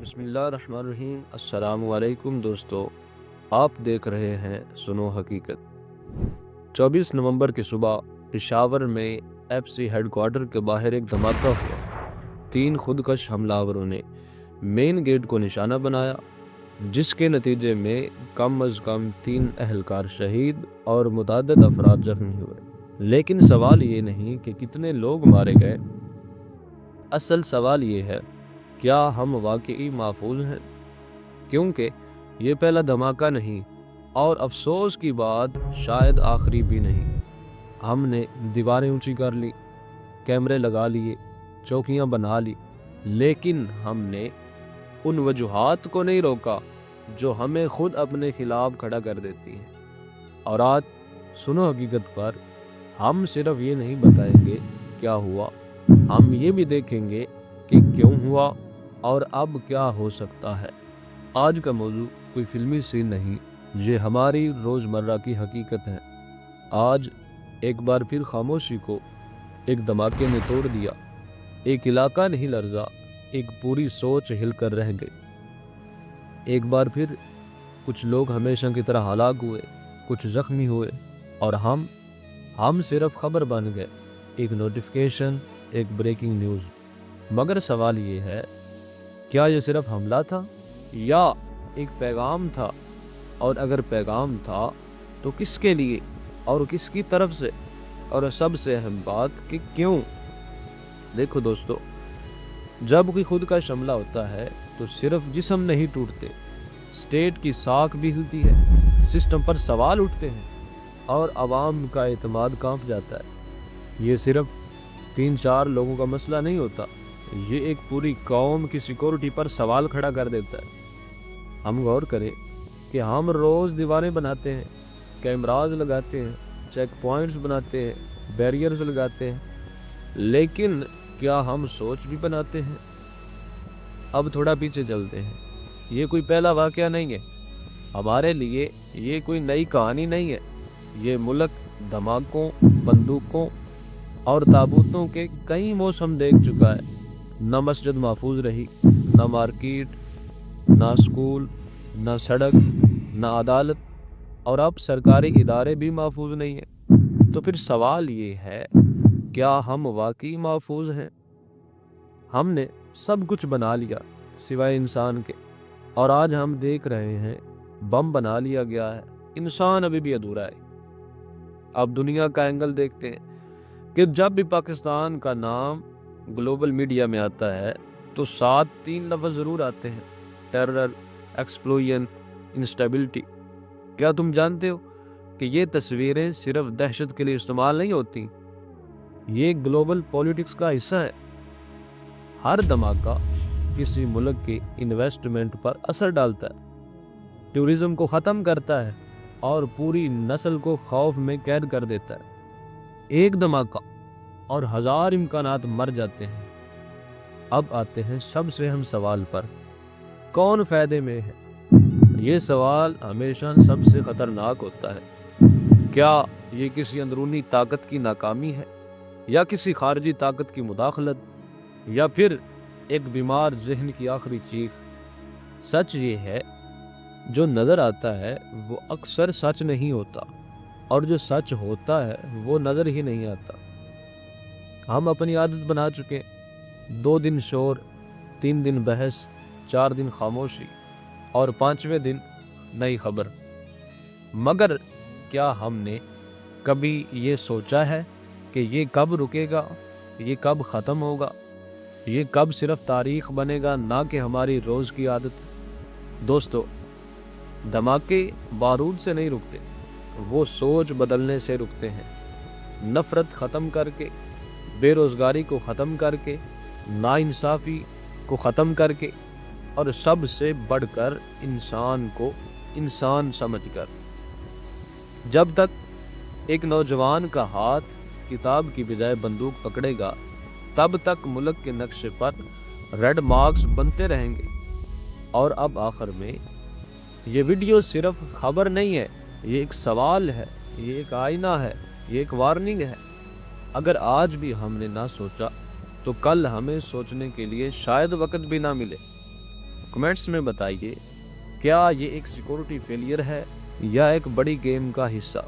بسم اللہ الرحمن الرحیم۔ السلام علیکم دوستو، آپ دیکھ رہے ہیں سنو حقیقت۔ 24 نومبر کی صبح پشاور میں ایف سی ہیڈ کوارٹر کے باہر ایک دھماکہ ہوا۔ 3 خودکش حملہ آوروں نے مین گیٹ کو نشانہ بنایا، جس کے نتیجے میں کم از کم 3 اہلکار شہید اور متعدد افراد زخمی ہوئے۔ لیکن سوال یہ نہیں کہ کتنے لوگ مارے گئے، اصل سوال یہ ہے کیا ہم واقعی محفوظ ہیں؟ کیونکہ یہ پہلا دھماکہ نہیں، اور افسوس کی بات شاید آخری بھی نہیں۔ ہم نے دیواریں اونچی کر لی، کیمرے لگا لیے، چوکیاں بنا لی، لیکن ہم نے ان وجوہات کو نہیں روکا جو ہمیں خود اپنے خلاف کھڑا کر دیتی ہیں۔ اور آج سنو حقیقت پر ہم صرف یہ نہیں بتائیں گے کیا ہوا، ہم یہ بھی دیکھیں گے کہ کیوں ہوا اور اب کیا ہو سکتا ہے۔ آج کا موضوع کوئی فلمی سین نہیں، یہ ہماری روزمرہ کی حقیقت ہے۔ آج ایک بار پھر خاموشی کو ایک دھماکے نے توڑ دیا۔ ایک علاقہ نہیں لرزا، ایک پوری سوچ ہل کر رہ گئی۔ ایک بار پھر کچھ لوگ ہمیشہ کی طرح ہلاک ہوئے، کچھ زخمی ہوئے، اور ہم صرف خبر بن گئے، ایک نوٹیفیکیشن، ایک بریکنگ نیوز۔ مگر سوال یہ ہے، کیا یہ صرف حملہ تھا یا ایک پیغام تھا؟ اور اگر پیغام تھا تو کس کے لیے اور کس کی طرف سے؟ اور سب سے اہم بات کہ کیوں؟ دیکھو دوستو، جب کوئی خود کا حملہ ہوتا ہے تو صرف جسم نہیں ٹوٹتے، اسٹیٹ کی ساکھ بھی ہلتی ہے، سسٹم پر سوال اٹھتے ہیں، اور عوام کا اعتماد کانپ جاتا ہے۔ یہ صرف 3-4 لوگوں کا مسئلہ نہیں ہوتا، یہ ایک پوری قوم کی سیکورٹی پر سوال کھڑا کر دیتا ہے۔ ہم غور کریں کہ ہم روز دیواریں بناتے ہیں، کیمراز لگاتے ہیں، چیک پوائنٹس بناتے ہیں، بیریئرز لگاتے ہیں، لیکن کیا ہم سوچ بھی بناتے ہیں؟ اب تھوڑا پیچھے چلتے ہیں۔ یہ کوئی پہلا واقعہ نہیں ہے، ہمارے لیے یہ کوئی نئی کہانی نہیں ہے۔ یہ ملک دھماکوں، بندوقوں اور تابوتوں کے کئی موسم دیکھ چکا ہے۔ نہ مسجد محفوظ رہی، نہ مارکیٹ، نہ اسکول، نہ سڑک، نہ عدالت، اور اب سرکاری ادارے بھی محفوظ نہیں ہیں۔ تو پھر سوال یہ ہے، کیا ہم واقعی محفوظ ہیں؟ ہم نے سب کچھ بنا لیا سوائے انسان کے، اور آج ہم دیکھ رہے ہیں بم بنا لیا گیا ہے، انسان ابھی بھی ادھورا ہے۔ اب دنیا کا اینگل دیکھتے ہیں کہ جب بھی پاکستان کا نام گلوبل میڈیا میں آتا ہے تو ساتھ 3 لفظ ضرور آتے ہیں: ٹیرر، ایکسپلوژن، انسٹیبلٹی۔ کیا تم جانتے ہو کہ یہ تصویریں صرف دہشت کے لیے استعمال نہیں ہوتی، یہ گلوبل پولیٹکس کا حصہ ہے۔ ہر دھماکہ کسی ملک کی انویسٹمنٹ پر اثر ڈالتا ہے، ٹورزم کو ختم کرتا ہے، اور پوری نسل کو خوف میں قید کر دیتا ہے۔ ایک دھماکہ اور 1000 امکانات مر جاتے ہیں۔ اب آتے ہیں سب سے اہم سوال پر، کون فائدے میں ہے؟ یہ سوال ہمیشہ سب سے خطرناک ہوتا ہے۔ کیا یہ کسی اندرونی طاقت کی ناکامی ہے، یا کسی خارجی طاقت کی مداخلت، یا پھر ایک بیمار ذہن کی آخری چیخ؟ سچ یہ ہے، جو نظر آتا ہے وہ اکثر سچ نہیں ہوتا، اور جو سچ ہوتا ہے وہ نظر ہی نہیں آتا۔ ہم اپنی عادت بنا چکے، 2 دن شور، 3 دن بحث، 4 دن خاموشی، اور 5ویں دن نئی خبر۔ مگر کیا ہم نے کبھی یہ سوچا ہے کہ یہ کب رکے گا، یہ کب ختم ہوگا، یہ کب صرف تاریخ بنے گا، نہ کہ ہماری روز کی عادت؟ دوستو، دھماکے بارود سے نہیں رکتے، وہ سوچ بدلنے سے رکتے ہیں۔ نفرت ختم کر کے، بے روزگاری کو ختم کر کے، ناانصافی کو ختم کر کے، اور سب سے بڑھ کر انسان کو انسان سمجھ کر۔ جب تک ایک نوجوان کا ہاتھ کتاب کی بجائے بندوق پکڑے گا، تب تک ملک کے نقشے پر ریڈ مارکس بنتے رہیں گے۔ اور اب آخر میں، یہ ویڈیو صرف خبر نہیں ہے، یہ ایک سوال ہے، یہ ایک آئینہ ہے، یہ ایک وارننگ ہے۔ اگر آج بھی ہم نے نہ سوچا تو کل ہمیں سوچنے کے لیے شاید وقت بھی نہ ملے۔ کمنٹس میں بتائیے کیا یہ ایک سیکورٹی فیلئر ہے یا ایک بڑی گیم کا حصہ۔